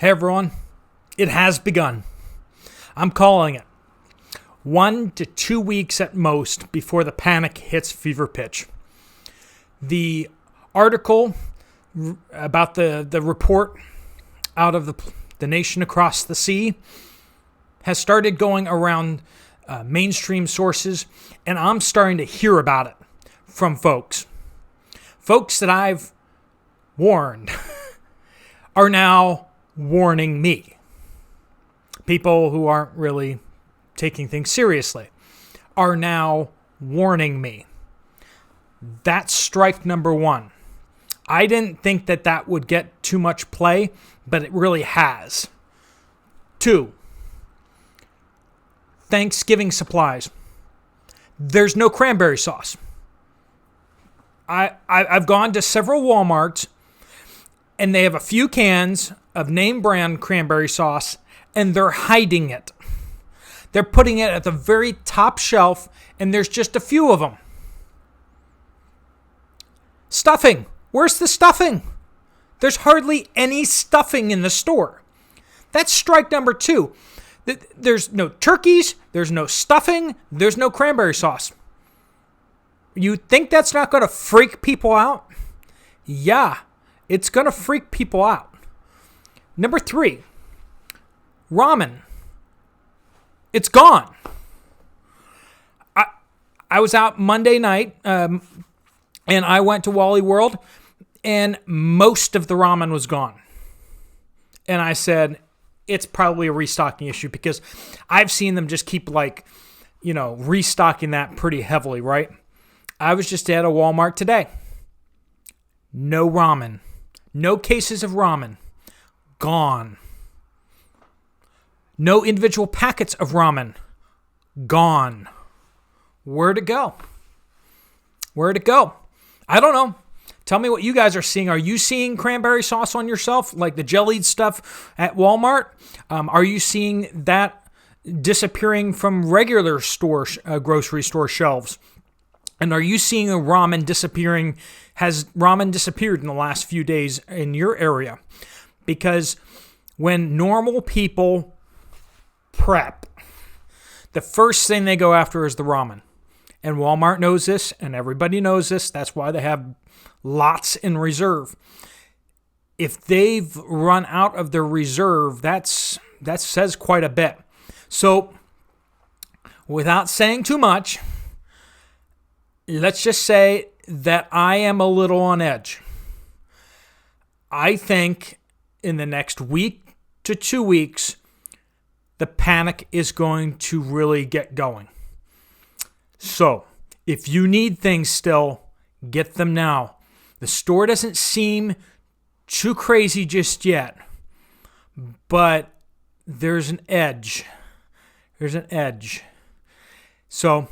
Hey everyone, it has begun. I'm calling it 1 to 2 weeks at most before the panic hits fever pitch. The article about the report out of the nation across the sea has started going around mainstream sources, and I'm starting to hear about it from folks that I've warned are now warning me. People who aren't really taking things seriously are now warning me. That's strike number one. I didn't think that would get too much play, but it really has. 2, Thanksgiving supplies. There's no cranberry sauce. I've gone to several Walmarts, and they have a few cans of name brand cranberry sauce, and they're hiding it. They're putting it at the very top shelf, and there's just a few of them. Stuffing. Where's the stuffing? There's hardly any stuffing in the store. That's strike number 2. There's no turkeys, there's no stuffing, there's no cranberry sauce. You think that's not going to freak people out? Yeah, it's going to freak people out. Number 3, ramen. It's gone. I was out Monday night, and I went to Wally World, and most of the ramen was gone. And I said, it's probably a restocking issue, because I've seen them just keep restocking that pretty heavily, right? I was just at a Walmart today. No ramen. No cases of ramen. Gone. No individual packets of ramen. Gone. Where'd it go? Where'd it go? I don't know. Tell me what you guys are seeing. Are you seeing cranberry sauce on yourself, like the jellied stuff at Walmart? Are you seeing that disappearing from regular grocery store shelves? And are you seeing ramen disappearing? Has ramen disappeared in the last few days in your area? Because when normal people prep, the first thing they go after is the ramen. And Walmart knows this, and everybody knows this. That's why they have lots in reserve. If they've run out of their reserve, that says quite a bit. So, without saying too much, let's just say that I am a little on edge. I think in the next week to 2 weeks, the panic is going to really get going. So, if you need things still, get them now. The store doesn't seem too crazy just yet, but there's an edge. There's an edge. So,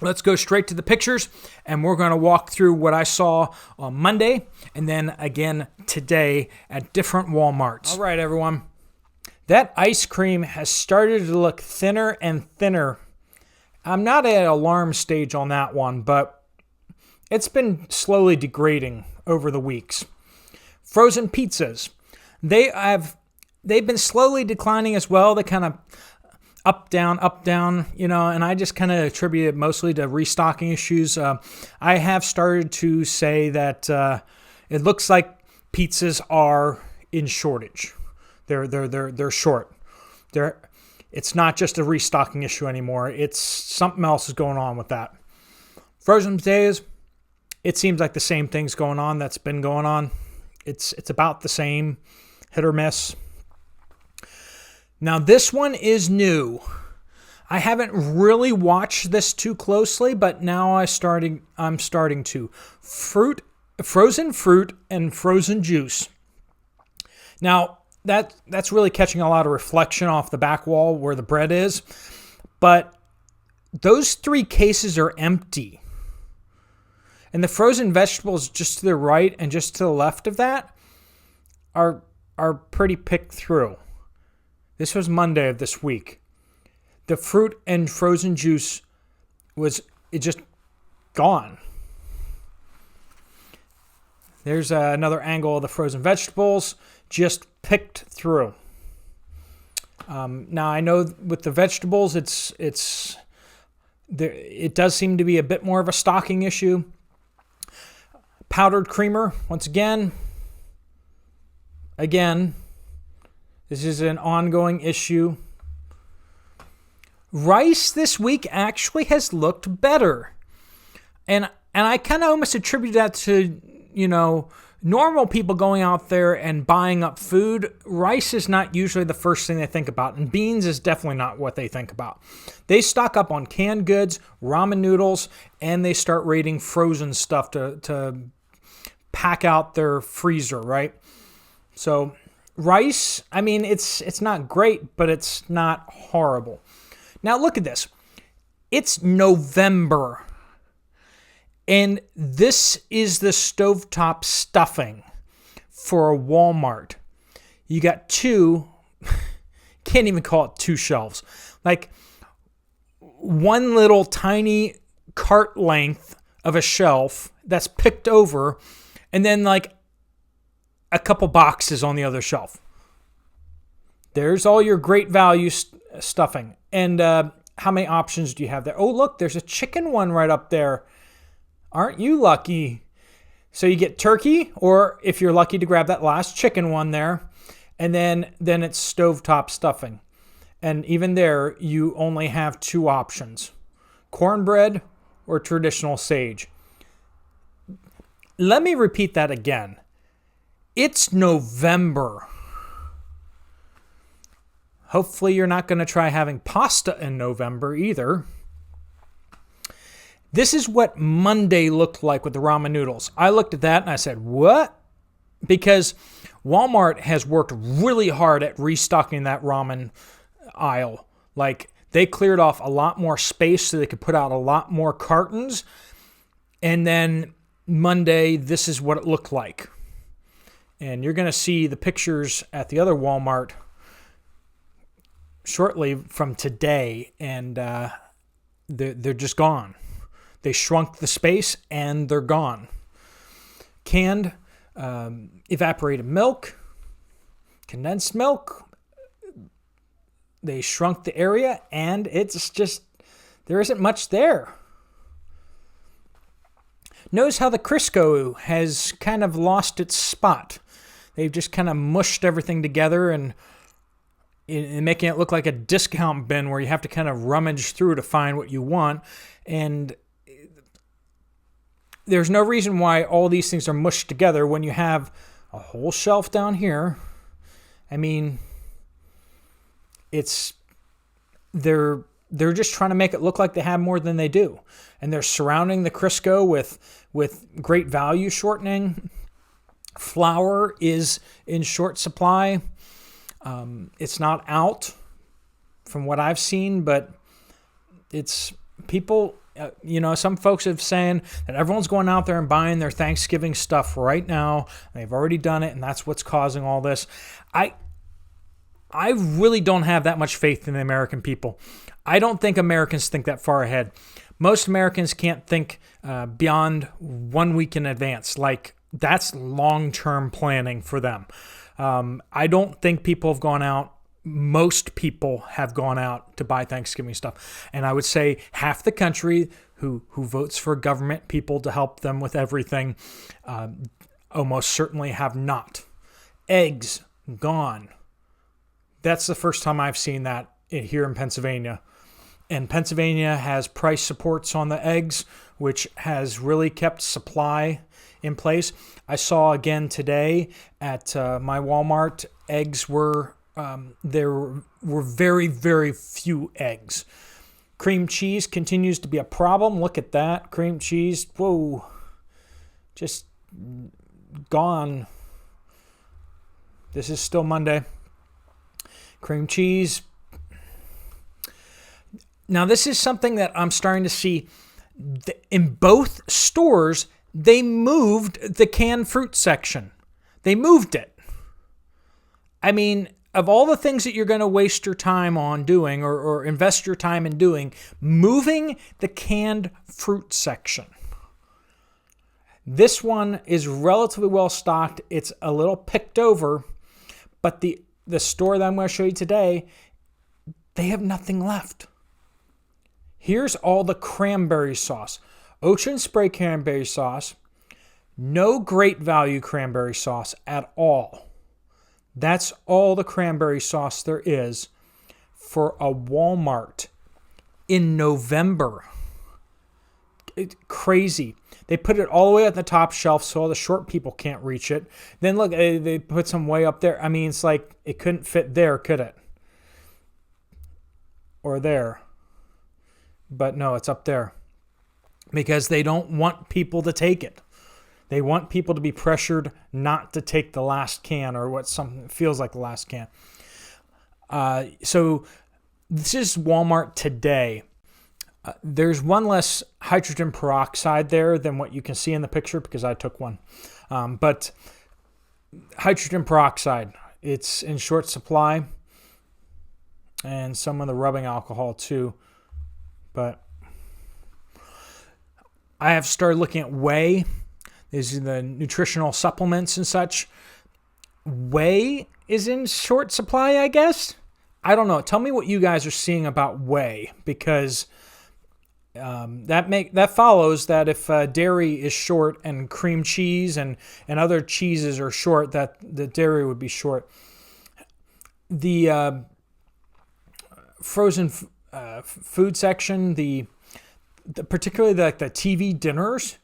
let's go straight to the pictures, and we're going to walk through what I saw on Monday and then again today at different Walmarts. All right, everyone. That ice cream has started to look thinner and thinner. I'm not at alarm stage on that one, but it's been slowly degrading over the weeks. Frozen pizzas. They've been slowly declining as well. They kind of up, down, and I just kind of attribute it mostly to restocking issues. I have started to say that it looks like pizzas are in shortage. They're short. It's not just a restocking issue anymore. It's something else is going on with that. Frozen potatoes, it seems like the same thing's going on that's been going on. It's about the same, hit or miss. Now, this one is new. I haven't really watched this too closely, but now I'm starting to. Frozen fruit and frozen juice. Now, that's really catching a lot of reflection off the back wall where the bread is, but those 3 cases are empty. And the frozen vegetables just to the right and just to the left of that are pretty picked through. This was Monday of this week. The fruit and frozen juice was just gone. There's another angle of the frozen vegetables, just picked through. Now I know with the vegetables, it does seem to be a bit more of a stocking issue. Powdered creamer, once again, this is an ongoing issue. Rice this week actually has looked better. And I kind of almost attribute that to, normal people going out there and buying up food. Rice is not usually the first thing they think about, and beans is definitely not what they think about. They stock up on canned goods, ramen noodles, and they start raiding frozen stuff to pack out their freezer, right? So rice, it's not great, but it's not horrible. Now look at this. It's November. And this is the stovetop stuffing for a Walmart. You got can't even call it two shelves. Like one little tiny cart length of a shelf that's picked over, and then like a couple boxes on the other shelf. There's all your great value stuffing. And how many options do you have there? Oh, look, there's a chicken one right up there. Aren't you lucky? So you get turkey, or if you're lucky to grab that last chicken one there, and then it's stovetop stuffing. And even there, you only have two options: cornbread or traditional sage. Let me repeat that again. It's November. Hopefully you're not going to try having pasta in November either. This is what Monday looked like with the ramen noodles. I looked at that and I said, what? Because Walmart has worked really hard at restocking that ramen aisle. Like, they cleared off a lot more space so they could put out a lot more cartons. And then Monday, this is what it looked like. And you're going to see the pictures at the other Walmart shortly from today, and they're just gone. They shrunk the space, and they're gone. Canned, evaporated milk, condensed milk, they shrunk the area, and it's just, there isn't much there. Notice how the Crisco has kind of lost its spot. They've just kind of mushed everything together and making it look like a discount bin where you have to kind of rummage through to find what you want. And there's no reason why all these things are mushed together when you have a whole shelf down here. They're just trying to make it look like they have more than they do. And they're surrounding the Crisco with great value shortening. Flour is in short supply. It's not out from what I've seen, but it's people, some folks have saying that everyone's going out there and buying their Thanksgiving stuff right now. They've already done it, and that's what's causing all this. I really don't have that much faith in the American people. I don't think Americans think that far ahead. Most Americans can't think beyond 1 week in advance. Like, that's long-term planning for them. I don't think people have gone out. Most people have gone out to buy Thanksgiving stuff. And I would say half the country who votes for government people to help them with everything almost certainly have not. Eggs, gone. That's the first time I've seen that here in Pennsylvania. And Pennsylvania has price supports on the eggs, which has really kept supply in place. I saw again today at my Walmart, eggs were, there were very, very few eggs. Cream cheese continues to be a problem. Look at that. Cream cheese, whoa, just gone. This is still Monday. Cream cheese. Now, this is something that I'm starting to see in both stores. They moved the canned fruit section. They moved it. Of all the things that you're going to waste your time on doing or invest your time in doing, moving the canned fruit section. This one is relatively well stocked. It's a little picked over, But the store that I'm going to show you today, they have nothing left. Here's all the cranberry sauce. Ocean Spray cranberry sauce. No Great Value cranberry sauce at all. That's all the cranberry sauce there is for a Walmart in November. It's crazy. They put it all the way at the top shelf so all the short people can't reach it. Then look, they put some way up there. I mean, it's like it couldn't fit there, could it? Or there. But no, it's up there. Because they don't want people to take it. They want people to be pressured not to take the last can, or what something feels like the last can. So this is Walmart today. There's one less hydrogen peroxide there than what you can see in the picture because I took one. But hydrogen peroxide, it's in short supply. And some of the rubbing alcohol too. But I have started looking at whey. These are the nutritional supplements and such. Whey is in short supply, I guess. I don't know. Tell me what you guys are seeing about whey, because that follows that if dairy is short and cream cheese and other cheeses are short, that the dairy would be short. The frozen food section, the particularly the TV dinners,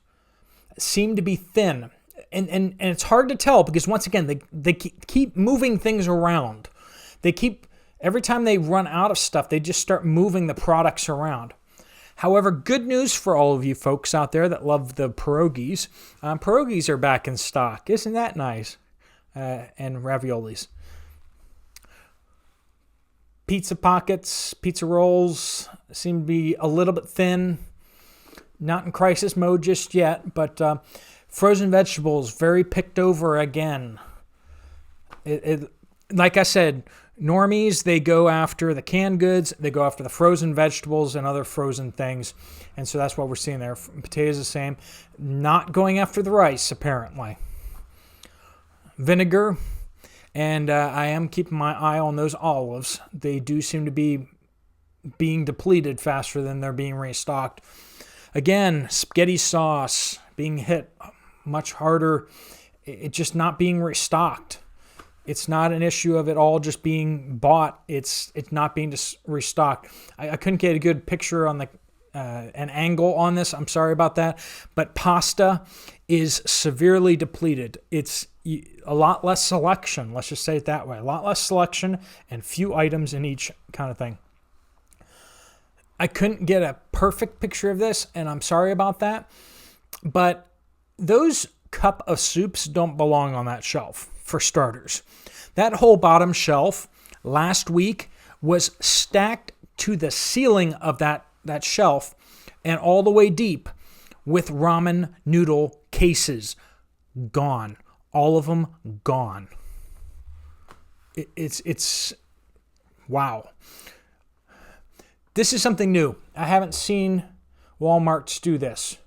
seem to be thin. And it's hard to tell because, once again, they keep moving things around. Every time they run out of stuff, they just start moving the products around. However, good news for all of you folks out there that love the pierogies. Pierogies are back in stock. Isn't that nice? And raviolis. Pizza pockets, pizza rolls seem to be a little bit thin. Not in crisis mode just yet, but frozen vegetables, very picked over again. Like I said, normies, they go after the canned goods, they go after the frozen vegetables and other frozen things, and so that's what we're seeing there. Potatoes the same. Not going after the rice, apparently. Vinegar, and I am keeping my eye on those olives. They do seem to be being depleted faster than they're being restocked. Again, spaghetti sauce being hit much harder. It's just not being restocked. It's not an issue of it all just being bought. It's not being restocked. I couldn't get a good picture on an angle on this. I'm sorry about that. But pasta is severely depleted. It's a lot less selection. Let's just say it that way. A lot less selection and few items in each kind of thing. I couldn't get a perfect picture of this, and I'm sorry about that. But those cup of soups don't belong on that shelf, for starters. That whole bottom shelf last week was stacked to the ceiling of that shelf and all the way deep with ramen noodle cases. Gone. All of them gone. It's wow. This is something new. I haven't seen Walmarts do this.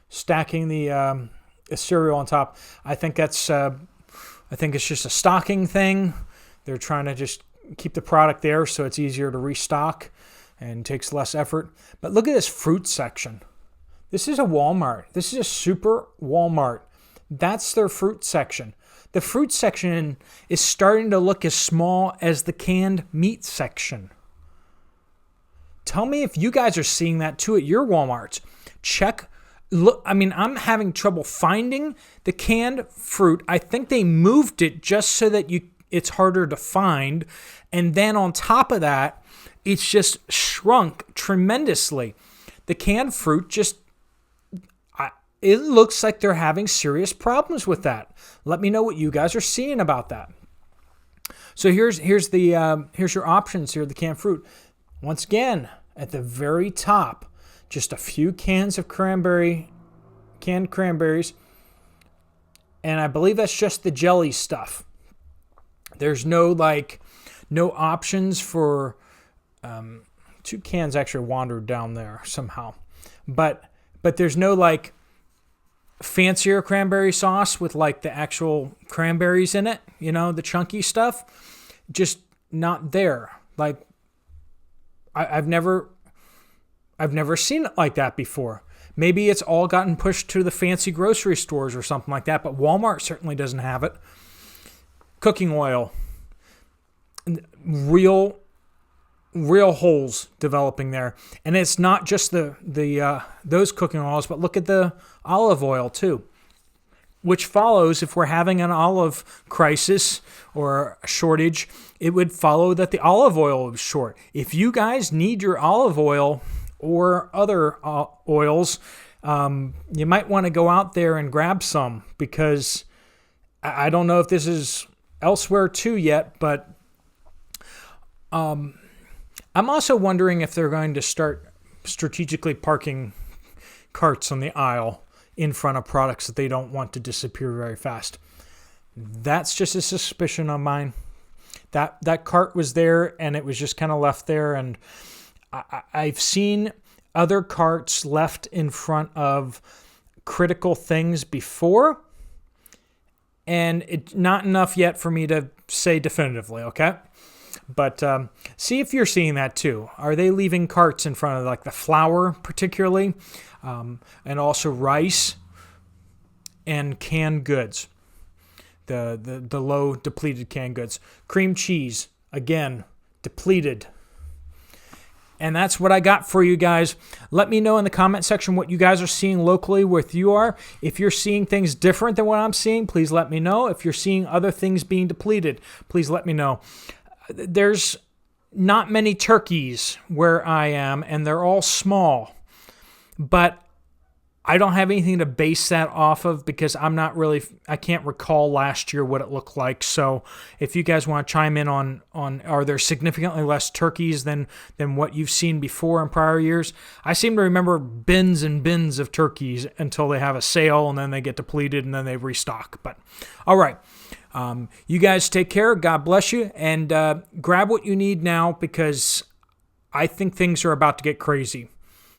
Stacking the cereal on top. I think it's just a stocking thing. They're trying to just keep the product there so it's easier to restock and takes less effort. But look at this fruit section. This is a Walmart. This is a super Walmart. That's their fruit section. The fruit section is starting to look as small as the canned meat section. Tell me if you guys are seeing that too at your Walmarts. Look, I mean, I'm having trouble finding the canned fruit. I think they moved it just so that it's harder to find. And then on top of that, it's just shrunk tremendously. The canned fruit it looks like they're having serious problems with that. Let me know what you guys are seeing about that. So here's your options here, the canned fruit. Once again, at the very top, just a few cans of canned cranberries, and I believe that's just the jelly stuff. There's no options for 2 cans actually wandered down there somehow, but there's no fancier cranberry sauce with like the actual cranberries in it, the chunky stuff, just not there. Like I've never seen it like that before. Maybe it's all gotten pushed to the fancy grocery stores or something like that, but Walmart certainly doesn't have it. Cooking oil, real holes developing there, and it's not just those cooking oils, but look at the olive oil too, which follows if we're having an olive crisis or a shortage. It would follow that the olive oil is short. If you guys need your olive oil or other oils, you might want to go out there and grab some, because I don't know if this is elsewhere too yet, but I'm also wondering if they're going to start strategically parking carts on the aisle in front of products that they don't want to disappear very fast. That's just a suspicion of mine. That cart was there and it was just kind of left there, and I've seen other carts left in front of critical things before, and it's not enough yet for me to say definitively, okay? But see if you're seeing that too. Are they leaving carts in front of like the flour particularly, and also rice and canned goods, the low depleted canned goods. Cream cheese, again, depleted. And that's what I got for you guys. Let me know in the comment section what you guys are seeing locally with you are. If you're seeing things different than what I'm seeing, please let me know. If you're seeing other things being depleted, please let me know. There's not many turkeys where I am, and they're all small. But I don't have anything to base that off of, because I can't recall last year what it looked like. So if you guys want to chime in on are there significantly less turkeys than what you've seen before in prior years? I seem to remember bins and bins of turkeys until they have a sale, and then they get depleted, and then they restock. But all right. You guys take care. God bless you. And grab what you need now, because I think things are about to get crazy.